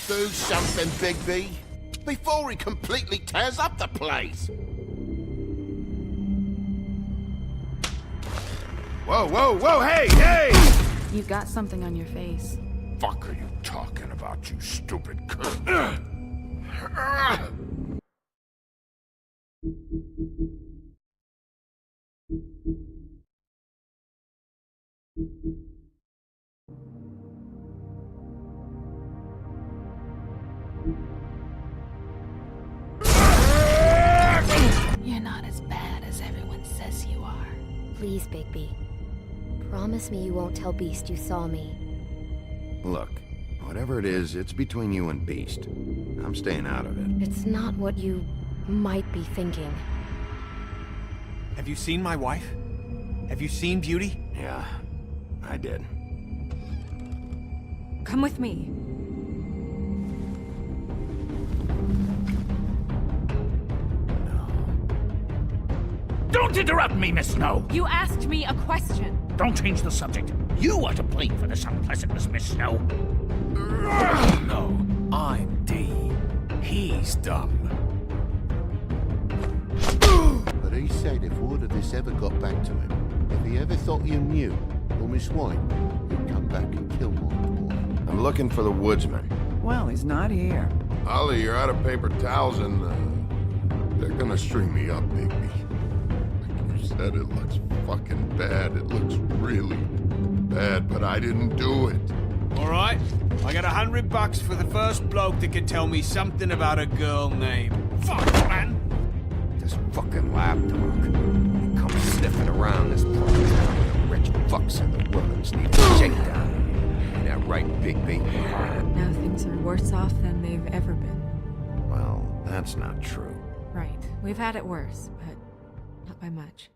Do something, Bigby, before he completely tears up the place. Whoa, whoa, whoa, hey, hey! You've got something on your face. Fuck are you talking about, you stupid cunt? You're not as bad as everyone says you are. Please, Bigby. Promise me you won't tell Beast you saw me. Look, whatever it is, it's between you and Beast. I'm staying out of it. It's not what you might be thinking. Have you seen my wife? Have you seen Beauty? Yeah, I did. Come with me. Don't interrupt me, Miss Snow! You asked me a question. Don't change the subject. You are to blame for this unpleasantness, Miss Snow. No, I'm D. He's dumb. But he said if word of this ever got back to him, if he ever thought you knew, or Miss White, he'd come back and kill my boy. I'm looking for the woodsman. Well, he's not here. Ollie, you're out of paper towels and, they're gonna string me up, Bigby. Like you said, it looks fucking bad. It looks really bad, but I didn't do it. All right, I got $100 for the first bloke that can tell me something about a girl named... Fuck, man! This fucking lapdog. He comes sniffing around this part of town. Rich fucks in the woodlands need a shakedown. Ain't that right, Bigby? Now things are worse off than they've ever been. Well, that's not true. Right. We've had it worse, but not by much.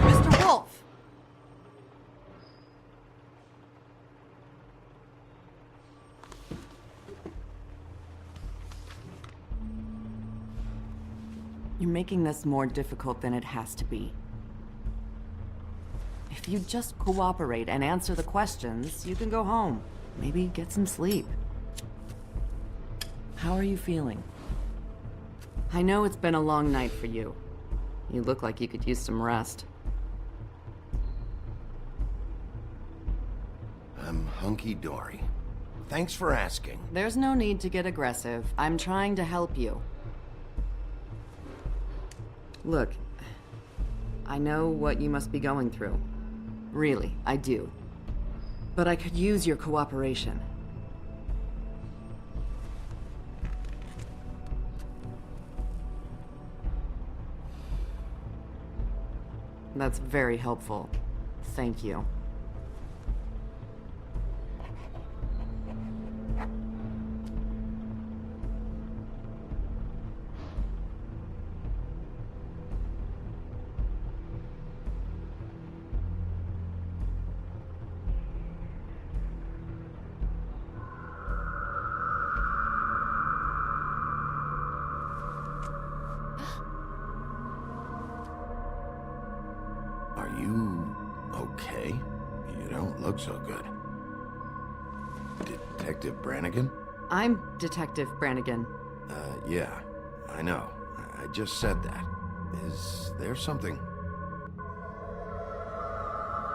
Mr. Wolf! You're making this more difficult than it has to be. If you just cooperate and answer the questions, you can go home. Maybe get some sleep. How are you feeling? I know it's been a long night for you. You look like you could use some rest. I'm hunky-dory. Thanks for asking. There's no need to get aggressive. I'm trying to help you. Look, I know what you must be going through. Really, I do. But I could use your cooperation. That's very helpful. Thank you. Are you okay? You don't look so good. Detective Brannigan? I'm Detective Brannigan. Yeah, I know. I just said that. Is there something?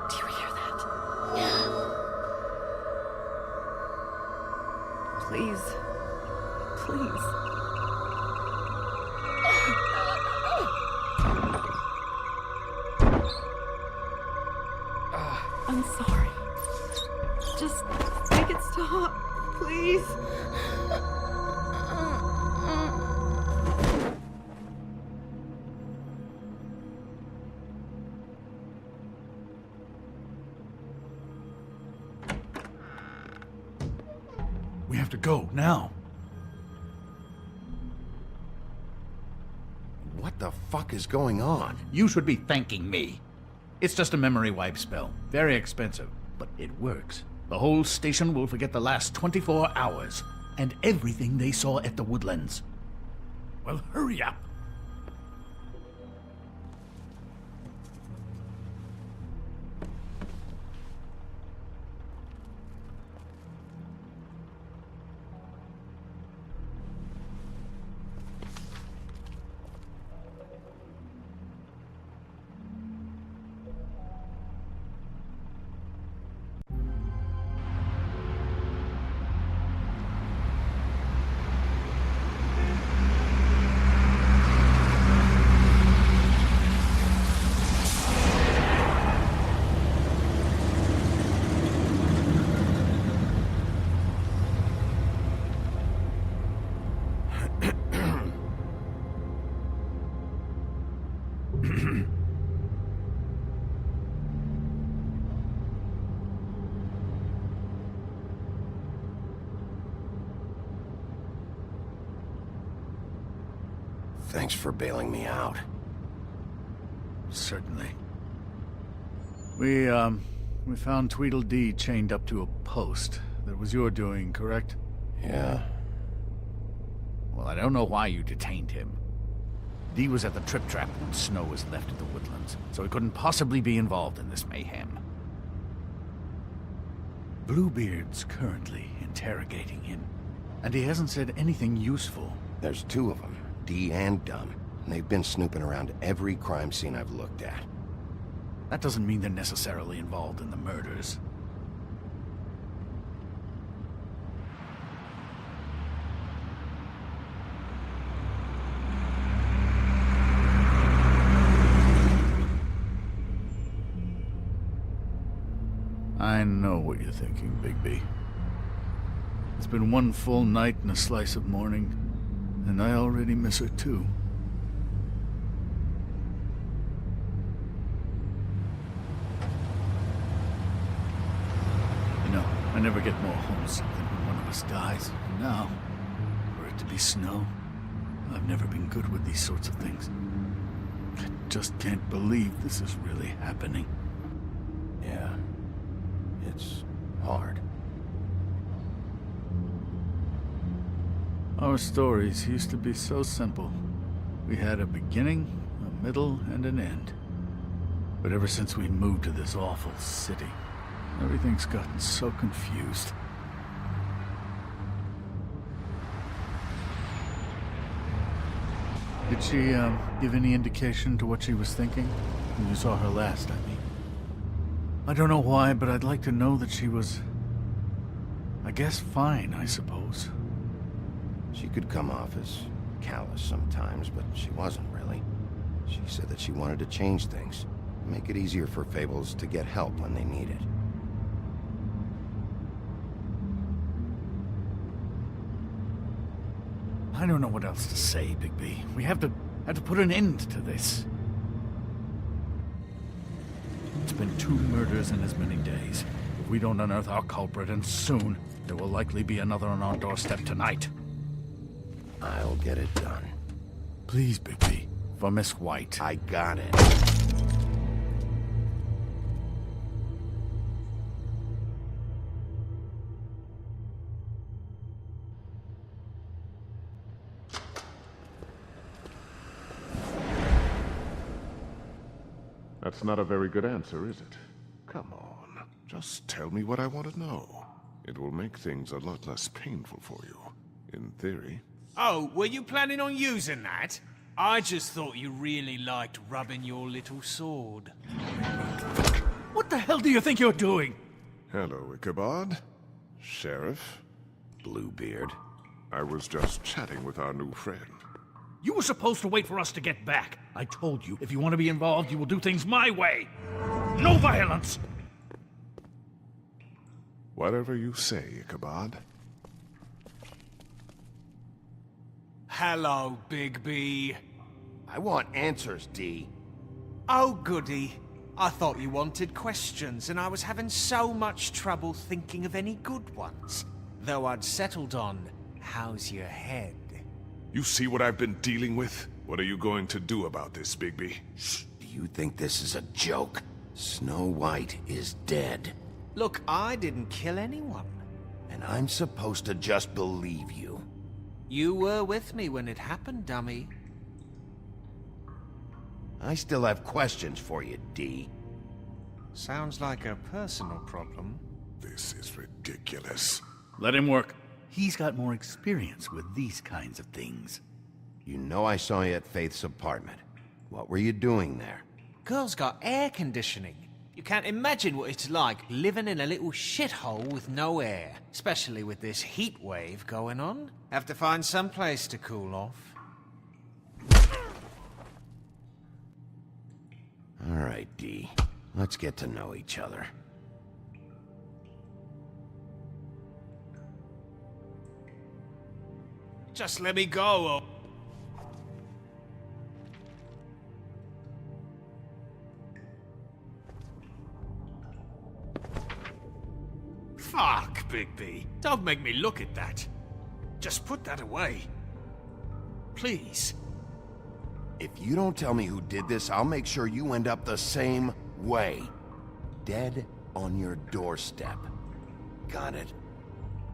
Do you hear that? Please. Please. I'm sorry. Just make it stop, please. We have to go, now. What the fuck is going on? You should be thanking me. It's just a memory wipe spell. Very expensive, but it works. The whole station will forget the last 24 hours and everything they saw at the Woodlands. Well, hurry up. Thanks for bailing me out. Certainly. We found Tweedledee chained up to a post. That was your doing, correct? Yeah. Well, I don't know why you detained him. Dee was at the Trip Trap when Snow was left at the Woodlands, so he couldn't possibly be involved in this mayhem. Bluebeard's currently interrogating him, and he hasn't said anything useful. There's two of them, Dee and Dunn, and they've been snooping around every crime scene I've looked at. That doesn't mean they're necessarily involved in the murders. I know what you're thinking, Bigby. It's been one full night and a slice of morning, and I already miss her too. You know, I never get more homesick than when one of us dies. And now, for it to be Snow, I've never been good with these sorts of things. I just can't believe this is really happening. Yeah. It's hard. Our stories used to be so simple. We had a beginning, a middle, and an end. But ever since we moved to this awful city, everything's gotten so confused. Did she, give any indication to what she was thinking? When you saw her last, I mean. I don't know why, but I'd like to know that she was... I guess fine, I suppose. She could come off as callous sometimes, but she wasn't really. She said that she wanted to change things, make it easier for Fables to get help when they need it. I don't know what else to say, Bigby. We have to put an end to this. It's been 2 murders in as many days. If we don't unearth our culprit, and soon, there will likely be another on our doorstep tonight. I'll get it done. Please, Bigby. For Miss White. I got it. That's not a very good answer, is it? Come on, just tell me what I want to know. It will make things a lot less painful for you, in theory. Oh, were you planning on using that? I just thought you really liked rubbing your little sword. What the hell do you think you're doing? Hello, Ichabod. Sheriff. Bluebeard. I was just chatting with our new friend. You were supposed to wait for us to get back. I told you, if you want to be involved, you will do things my way. No violence! Whatever you say, Ichabod. Hello, Bigby. I want answers, Dee. Oh, goody. I thought you wanted questions, and I was having so much trouble thinking of any good ones. though I'd settled on, how's your head? You see what I've been dealing with? What are you going to do about this, Bigby? Do you think this is a joke? Snow White is dead. Look, I didn't kill anyone. And I'm supposed to just believe you. You were with me when it happened, dummy. I still have questions for you, D. Sounds like a personal problem. This is ridiculous. Let him work. He's got more experience with these kinds of things. You know I saw you at Faith's apartment. What were you doing there? Girl's got air conditioning. You can't imagine what it's like living in a little shithole with no air. Especially with this heat wave going on. Have to find some place to cool off. All right, D. Let's get to know each other. Just let me go, or... Fuck, Bigby. Don't make me look at that. Just put that away. Please. If you don't tell me who did this, I'll make sure you end up the same way. Dead on your doorstep. Got it?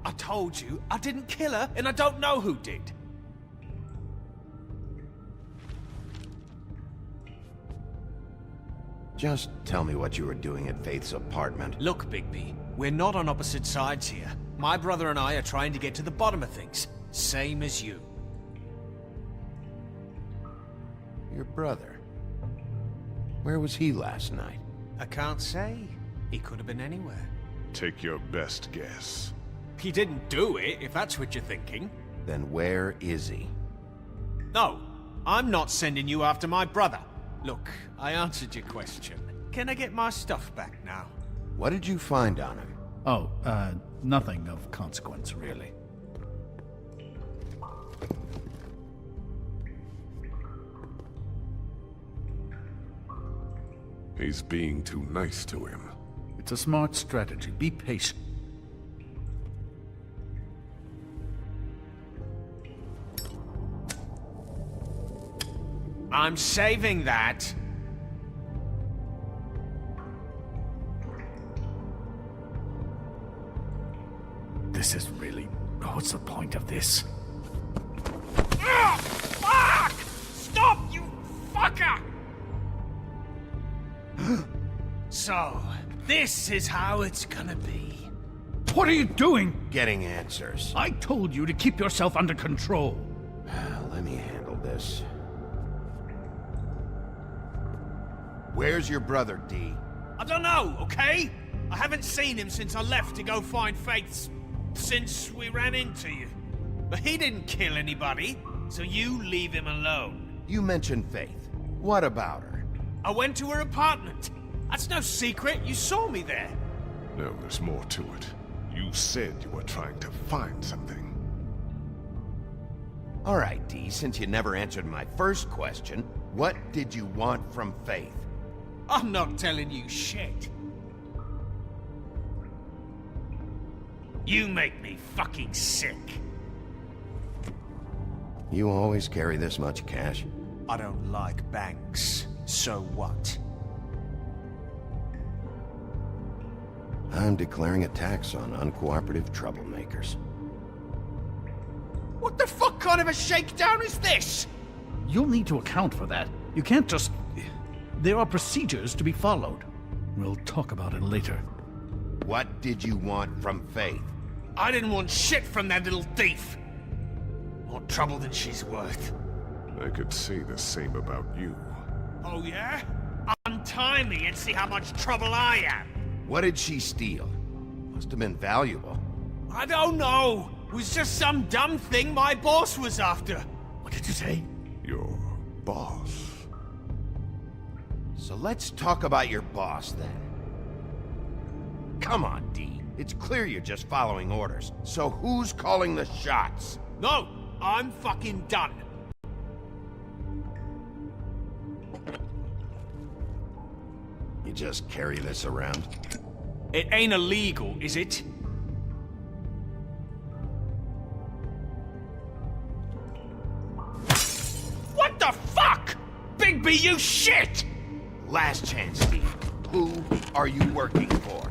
I told you, I didn't kill her, and I don't know who did. Just tell me what you were doing at Faith's apartment. Look, Bigby, we're not on opposite sides here. My brother and I are trying to get to the bottom of things. Same as you. Your brother? Where was he last night? I can't say. He could have been anywhere. Take your best guess. He didn't do it, if that's what you're thinking. Then where is he? No, I'm not sending you after my brother. Look, I answered your question. Can I get my stuff back now? What did you find on him? Oh, nothing of consequence, really. He's being too nice to him. It's a smart strategy. Be patient. I'm saving that. This is really... What's the point of this? Ah! Fuck! Stop, you fucker! So, this is how it's gonna be. What are you doing? Getting answers. I told you to keep yourself under control. Let me handle this. Where's your brother, D? I don't know, okay? I haven't seen him since I left to go find Faith's... since we ran into you. But he didn't kill anybody, so you leave him alone. You mentioned Faith. What about her? I went to her apartment. That's no secret, you saw me there. No, there's more to it. You said you were trying to find something. All right, D, since you never answered my first question, what did you want from Faith? I'm not telling you shit. You make me fucking sick. You always carry this much cash? I don't like banks. So what? I'm declaring a tax on uncooperative troublemakers. What the fuck kind of a shakedown is this? You'll need to account for that. You can't just... There are procedures to be followed. We'll talk about it later. What did you want from Faith? I didn't want shit from that little thief. More trouble than she's worth. I could say the same about you. Oh yeah? Untie me and see how much trouble I am. What did she steal? Must have been valuable. I don't know. It was just some dumb thing my boss was after. What did you say? Your boss. So let's talk about your boss, then. Come on, D. It's clear you're just following orders. So who's calling the shots? No, I'm fucking done. You just carry this around? It ain't illegal, is it? Bigby, you shit! Last chance, Steve. Who are you working for?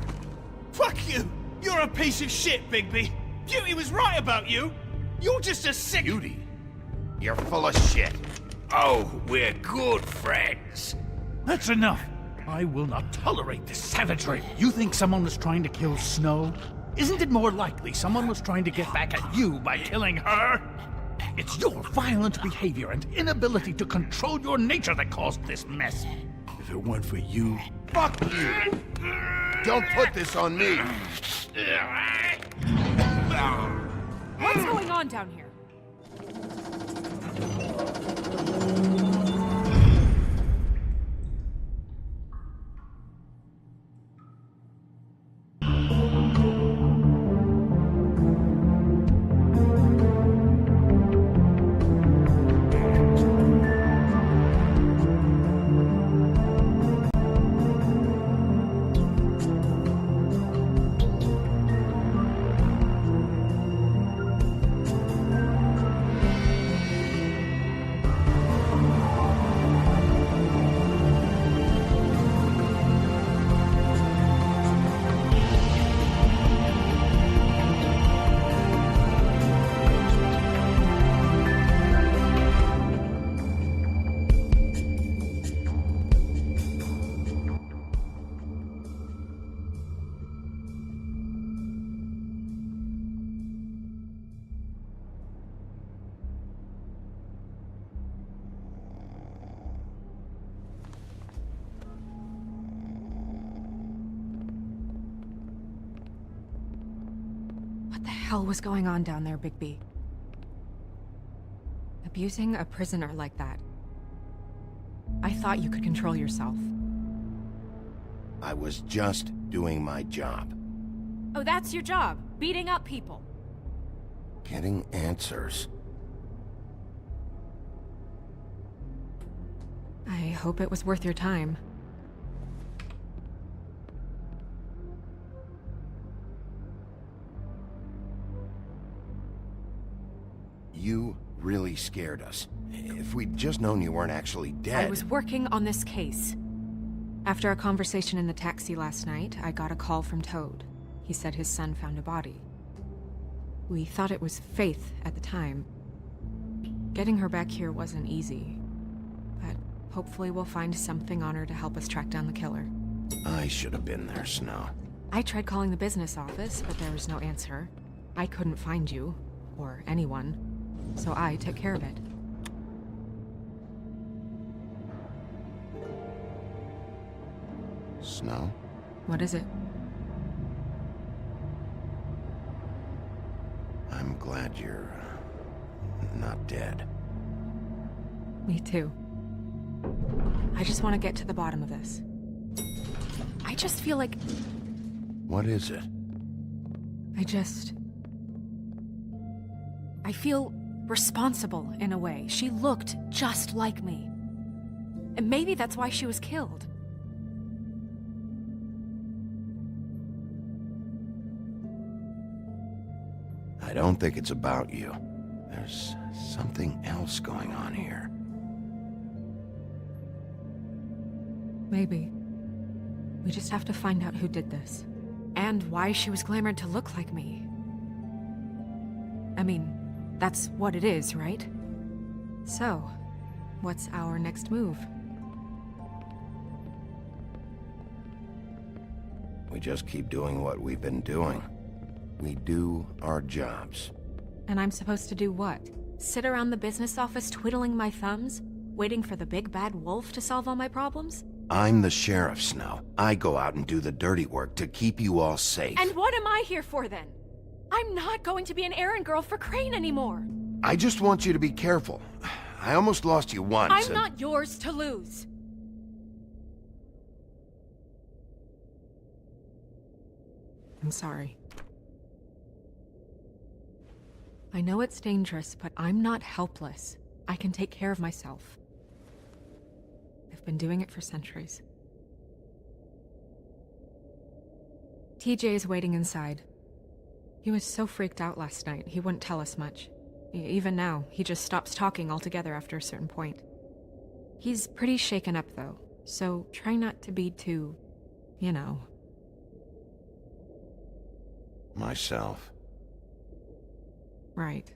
Fuck you! You're a piece of shit, Bigby! Beauty was right about you! You're just a sick— Beauty? You're full of shit. Oh, we're good friends. That's enough. I will not tolerate this savagery. You think someone was trying to kill Snow? Isn't it more likely someone was trying to get back at you by killing her? It's your violent behavior and inability to control your nature that caused this mess. If it weren't for you... Fuck you! Don't put this on me! What's going on down here? What the hell was going on down there, Bigby? Abusing a prisoner like that. I thought you could control yourself. I was just doing my job. Oh, that's your job, beating up people. Getting answers. I hope it was worth your time. You really scared us. If we'd just known you weren't actually dead... I was working on this case. After our conversation in the taxi last night, I got a call from Toad. He said his son found a body. We thought it was Faith at the time. Getting her back here wasn't easy. But hopefully we'll find something on her to help us track down the killer. I should have been there, Snow. I tried calling the business office, but there was no answer. I couldn't find you, or anyone, so I took care of it. Snow? What is it? I'm glad you're... not dead. Me too. I just want to get to the bottom of this. I just feel like... What is it? I feel responsible in a way. She looked just like me. And maybe that's why she was killed. I don't think it's about you. There's something else going on here. Maybe. We just have to find out who did this. And why she was glamored to look like me. I mean, that's what it is, right? So, what's our next move? We just keep doing what we've been doing. We do our jobs. And I'm supposed to do what? Sit around the business office twiddling my thumbs? Waiting for the big bad wolf to solve all my problems? I'm the sheriff, Snow. I go out and do the dirty work to keep you all safe. And what am I here for then? I'm not going to be an errand girl for Crane anymore. I just want you to be careful. I almost lost you once. I'm not yours to lose. I'm sorry. I know it's dangerous, but I'm not helpless. I can take care of myself. I've been doing it for centuries. TJ is waiting inside. He was so freaked out last night, he wouldn't tell us much. Even now, he just stops talking altogether after a certain point. He's pretty shaken up, though, so try not to be too, you know. Myself. Right.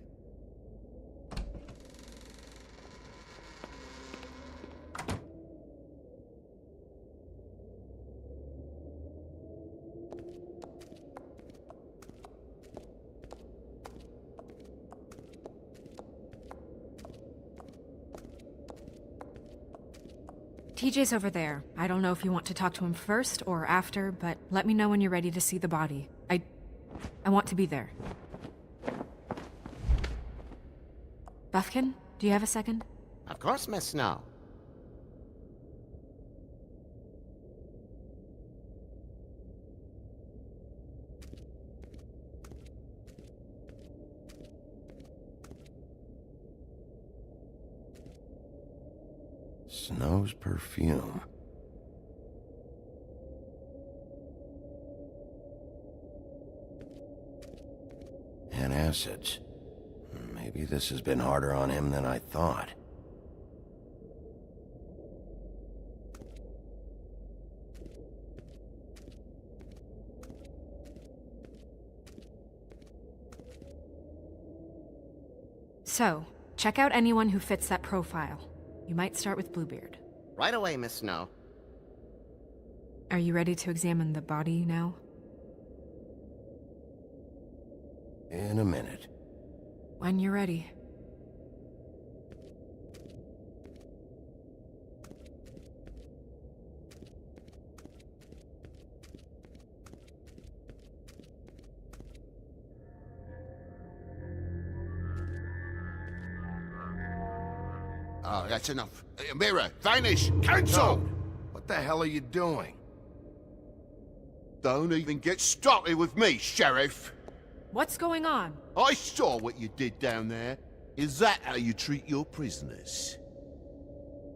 TJ's over there. I don't know if you want to talk to him first or after, but let me know when you're ready to see the body. I want to be there. Buffkin, do you have a second? Of course, Miss Snow. Snow's perfume. Antacids. Maybe this has been harder on him than I thought. So, check out anyone who fits that profile. You might start with Bluebeard. Right away, Miss Snow. Are you ready to examine the body now? In a minute. When you're ready. Oh, that's enough. Mira, vanish! Cancel! What the hell are you doing? Don't even get started with me, Sheriff! What's going on? I saw what you did down there. Is that how you treat your prisoners?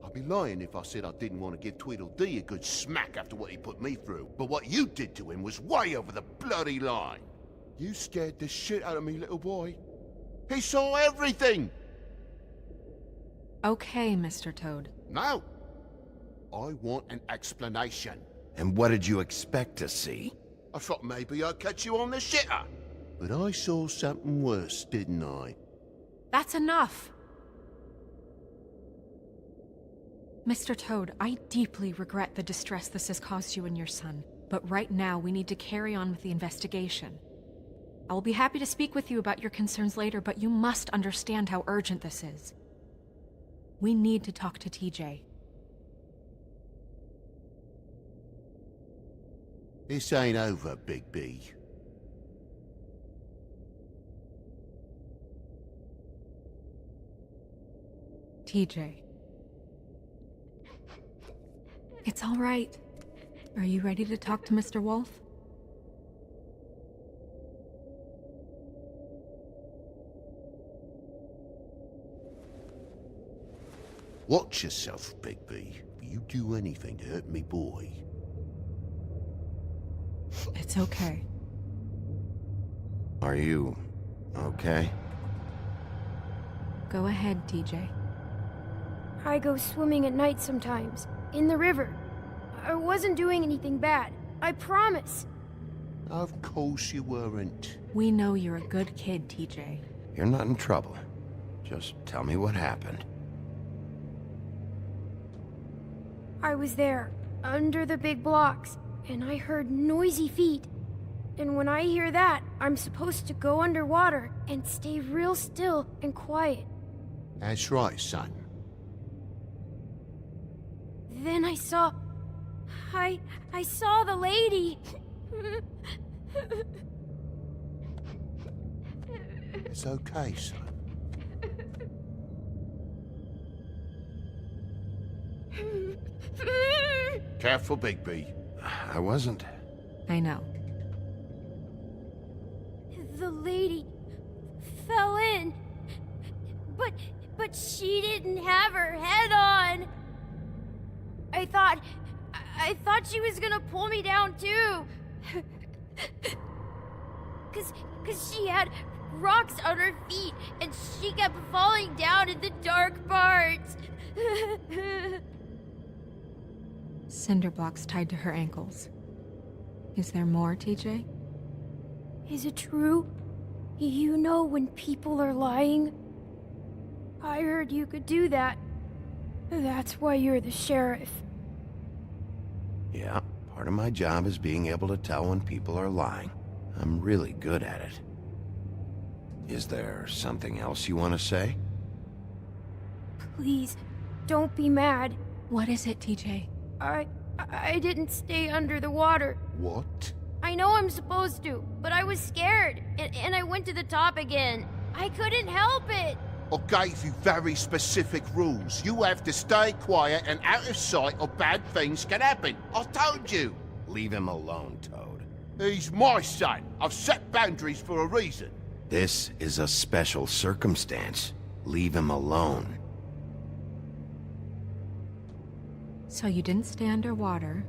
I'd be lying if I said I didn't want to give Tweedledee a good smack after what he put me through. But what you did to him was way over the bloody line. You scared the shit out of me, little boy. He saw everything! Okay, Mr. Toad. No. I want an explanation. And what did you expect to see? I thought maybe I'd catch you on the shitter. But I saw something worse, didn't I? That's enough! Mr. Toad, I deeply regret the distress this has caused you and your son, but right now we need to carry on with the investigation. I will be happy to speak with you about your concerns later, but you must understand how urgent this is. We need to talk to TJ. This ain't over, Big B. TJ. It's all right. Are you ready to talk to Mr. Wolf? Watch yourself, Bigby. You do anything to hurt me, boy. It's okay. Are you okay? Go ahead, TJ. I go swimming at night sometimes, in the river. I wasn't doing anything bad, I promise. Of course you weren't. We know you're a good kid, TJ. You're not in trouble. Just tell me what happened. I was there, under the big blocks, and I heard noisy feet. And when I hear that, I'm supposed to go underwater and stay real still and quiet. That's right, son. Then I saw... I saw the lady. It's okay, son. Careful, Bigby. I wasn't. I know. The lady fell in. But she didn't have her head on. I thought she was gonna pull me down too. Cause she had rocks on her feet and she kept falling down in the dark parts. Cinder blocks tied to her ankles. Is there more, TJ? Is it true? You know when people are lying? I heard you could do that. That's why you're the sheriff. Yeah, part of my job is being able to tell when people are lying. I'm really good at it. Is there something else you want to say? Please, don't be mad. What is it, TJ? I didn't stay under the water. What? I know I'm supposed to, but I was scared, and I went to the top again. I couldn't help it. I gave you very specific rules. You have to stay quiet and out of sight or bad things can happen. I told you. Leave him alone, Toad. He's my son. I've set boundaries for a reason. This is a special circumstance. Leave him alone. So you didn't stay underwater.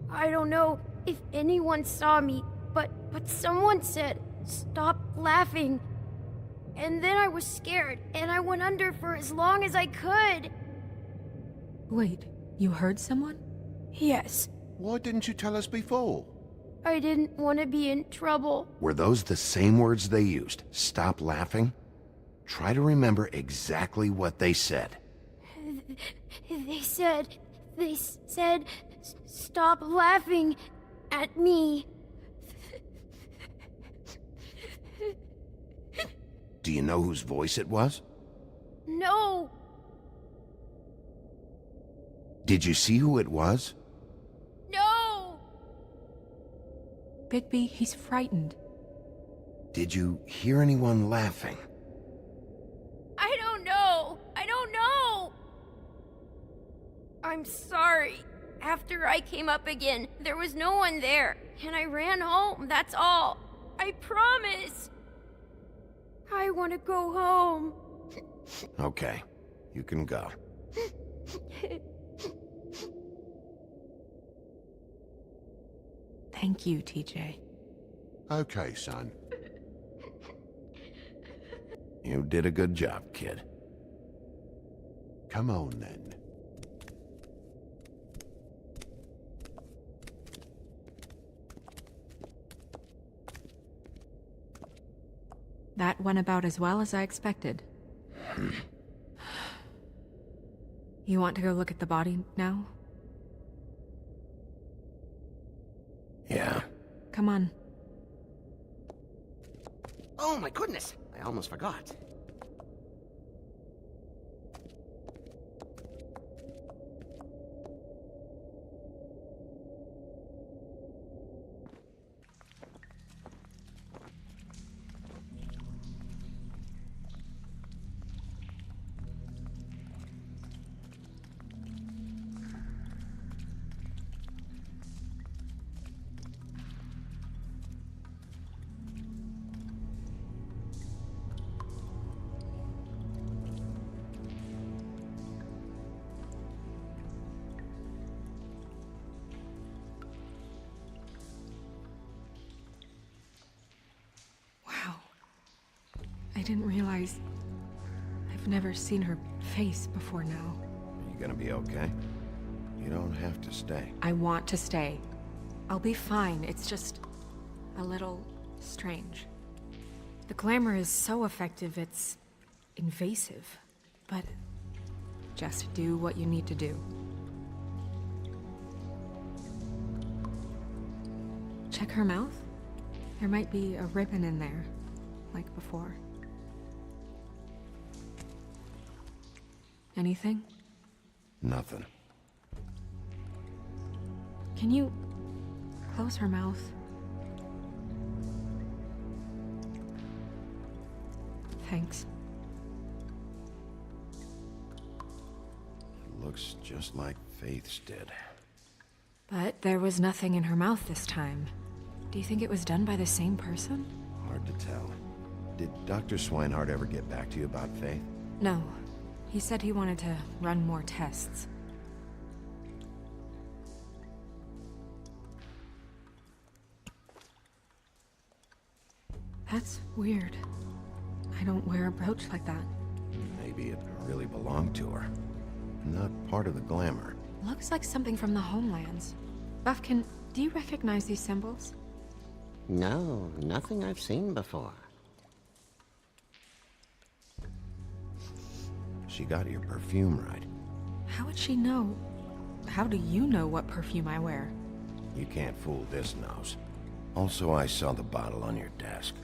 I don't know if anyone saw me, but someone said, "Stop laughing." And then I was scared, and I went under for as long as I could. Wait, you heard someone? Yes. Why didn't you tell us before? I didn't want to be in trouble. Were those the same words they used? Stop laughing? Try to remember exactly what they said. They said, "Stop laughing at me." Do you know whose voice it was? No. Did you see who it was? No. Bigby, he's frightened. Did you hear anyone laughing? I don't know. I'm sorry. After I came up again, there was no one there, and I ran home, that's all. I promise. I want to go home. Okay, you can go. Thank you, TJ. Okay, son. You did a good job, kid. Come on, then. That went about as well as I expected. You want to go look at the body now? Yeah. Come on. Oh my goodness, I almost forgot. I didn't realize... I've never seen her face before now. Are you gonna be okay? You don't have to stay. I want to stay. I'll be fine, it's just... a little... strange. The glamour is so effective, it's... invasive. But... just do what you need to do. Check her mouth. There might be a ribbon in there, like before. Anything? Nothing. Can you close her mouth? Thanks. It looks just like Faith's did. But there was nothing in her mouth this time. Do you think it was done by the same person? Hard to tell. Did Dr. Swinehart ever get back to you about Faith? No. He said he wanted to run more tests. That's weird. I don't wear a brooch like that. Maybe it really belonged to her. not part of the glamour. Looks like something from the homelands. Buffkin, do you recognize these symbols? No, nothing I've seen before. She got your perfume right. How would she know? How do you know what perfume I wear? You can't fool this nose. Also, I saw the bottle on your desk.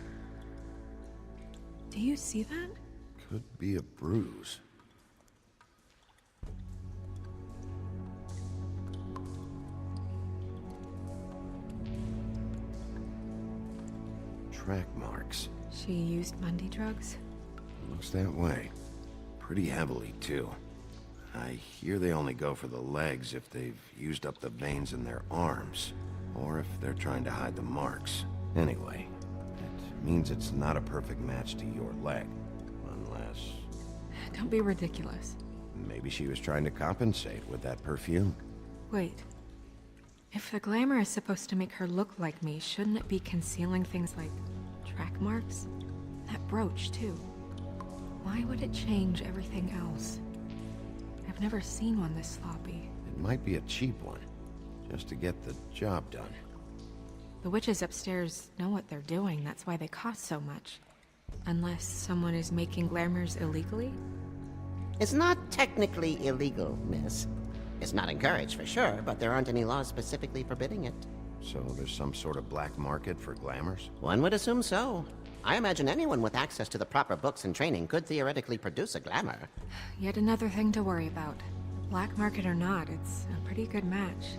Do you see that? Could be a bruise. Track marks. She used Mundy drugs? Looks that way. Pretty heavily, too. I hear they only go for the legs if they've used up the veins in their arms, or if they're trying to hide the marks. Anyway, it means it's not a perfect match to your leg, unless... Don't be ridiculous. Maybe she was trying to compensate with that perfume. Wait. If the glamour is supposed to make her look like me, shouldn't it be concealing things like track marks? That brooch, too. Why would it change everything else? I've never seen one this sloppy. It might be a cheap one, just to get the job done. The witches upstairs know what they're doing, that's why they cost so much. Unless someone is making glamours illegally? It's not technically illegal, miss. It's not encouraged for sure, but there aren't any laws specifically forbidding it. So there's some sort of black market for glamours? One would assume so. I imagine anyone with access to the proper books and training could theoretically produce a glamour. Yet another thing to worry about. Black market or not, it's a pretty good match.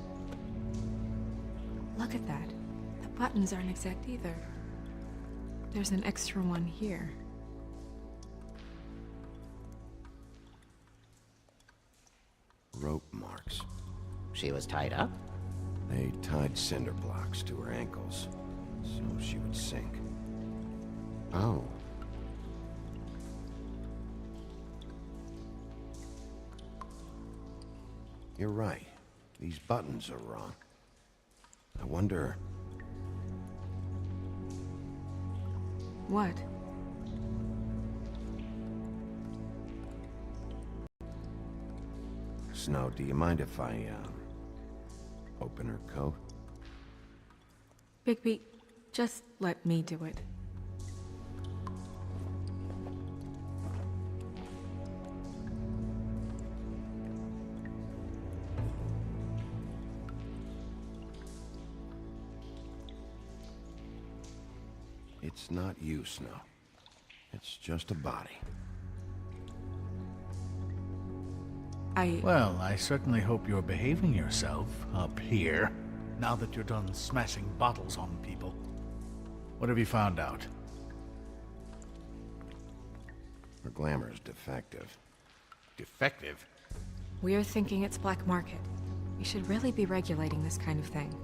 Look at that. The buttons aren't exact either. There's an extra one here. Rope marks. She was tied up? They tied cinder blocks to her ankles, so she would sink. Oh. You're right. These buttons are wrong. I wonder... What? Snow, do you mind if I, open her coat? Bigby, just let me do it. It's not you, Snow. It's just a body. Well, I certainly hope you're behaving yourself up here, now that you're done smashing bottles on people. What have you found out? Her glamour's defective. Defective? We're thinking it's black market. We should really be regulating this kind of thing.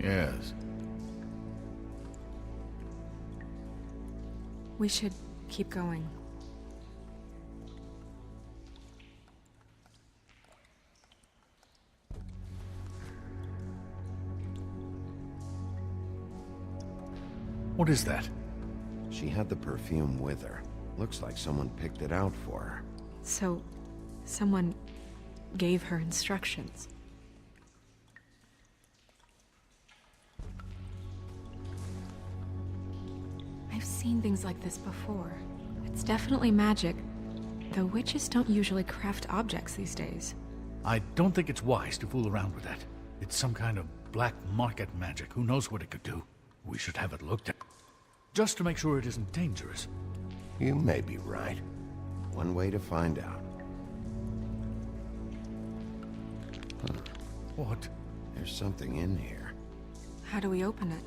Yes. We should keep going. What is that? She had the perfume with her. Looks like someone picked it out for her. So, someone gave her instructions. I've seen things like this before. It's definitely magic, though witches don't usually craft objects these days. I don't think it's wise to fool around with that. It's some kind of black market magic. Who knows what it could do? We should have it looked at. Just to make sure it isn't dangerous. You may be right. One way to find out. Huh. What? There's something in here. How do we open it?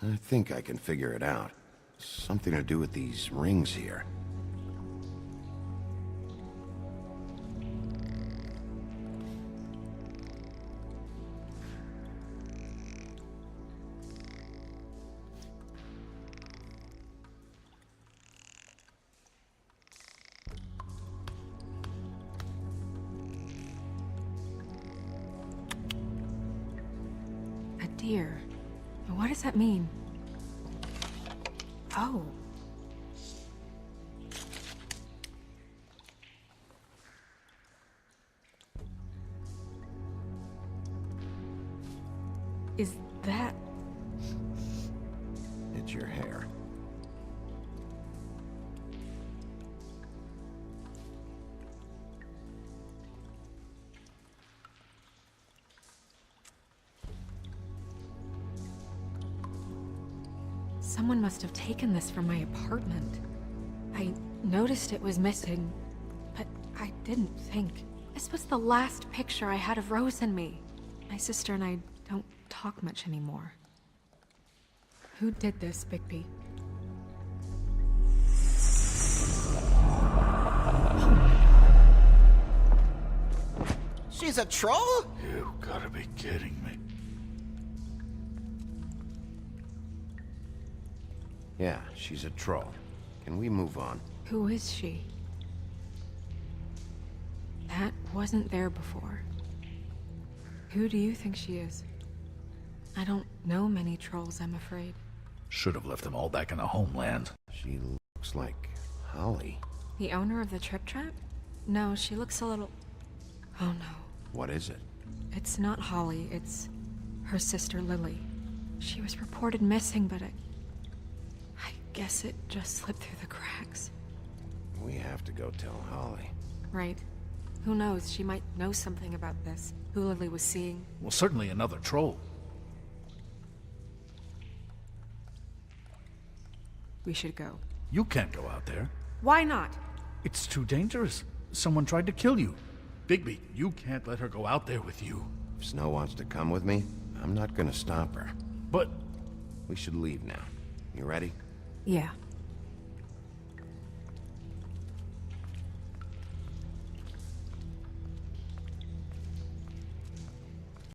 I think I can figure it out. Something to do with these rings here. A deer. What does that mean? Oh. is that? It's your hair. Someone must have taken this from my apartment. I noticed it was missing, but I didn't think. This was the last picture I had of Rose and me. My sister and I don't talk much anymore. Who did this, Bigby? She's a troll? You gotta be kidding me. Yeah, she's a troll. Can we move on? Who is she? That wasn't there before. Who do you think she is? I don't know many trolls, I'm afraid. Should have left them all back in the homeland. She looks like Holly. The owner of the Trip Trap? No, she looks a little... Oh no. What is it? It's not Holly, it's her sister Lily. She was reported missing, but I guess it just slipped through the cracks. We have to go tell Holly. Right. Who knows, she might know something about this. Who Lily was seeing. Well, certainly another troll. We should go. You can't go out there. Why not? It's too dangerous. Someone tried to kill you. Bigby, you can't let her go out there with you. If Snow wants to come with me, I'm not gonna stop her. But... We should leave now. You ready? Yeah.